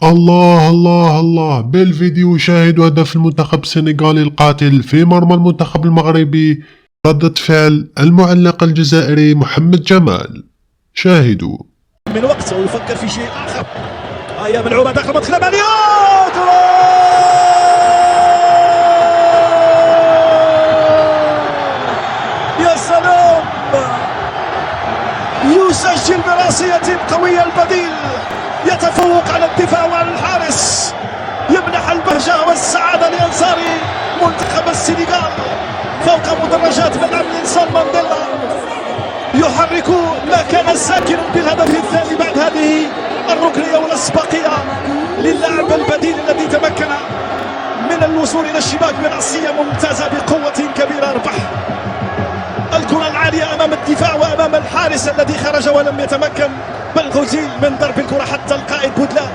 الله الله الله، بالفيديو شاهدوا هدف المنتخب السنغالي القاتل في مرمى المنتخب المغربي. ردة فعل المعلق الجزائري محمد جمال. شاهدوا. من وقت ويفكر في شيء آخر. أيام العروة داخل مدخل ماليو. يا سلام، يسجل براسية قوية. البديل يتفوق على الدفاع وعلى الحارس، يمنح البهجة والسعادة لأنصار منتخب السنغال فوق مدرجات ملعب نيلسون مانديلا. يحرك ما كان ساكنا بالهدف الثاني بعد هذه الركنية والأسبقية للاعب البديل الذي تمكن من الوصول إلى الشباك برأسية ممتازة بقوة كبيرة. أربح الكرة العالية أمام الدفاع وأمام الحارس الذي خرج ولم يتمكن بالغزيل من ضرب الكرة حتى القائد بودلان.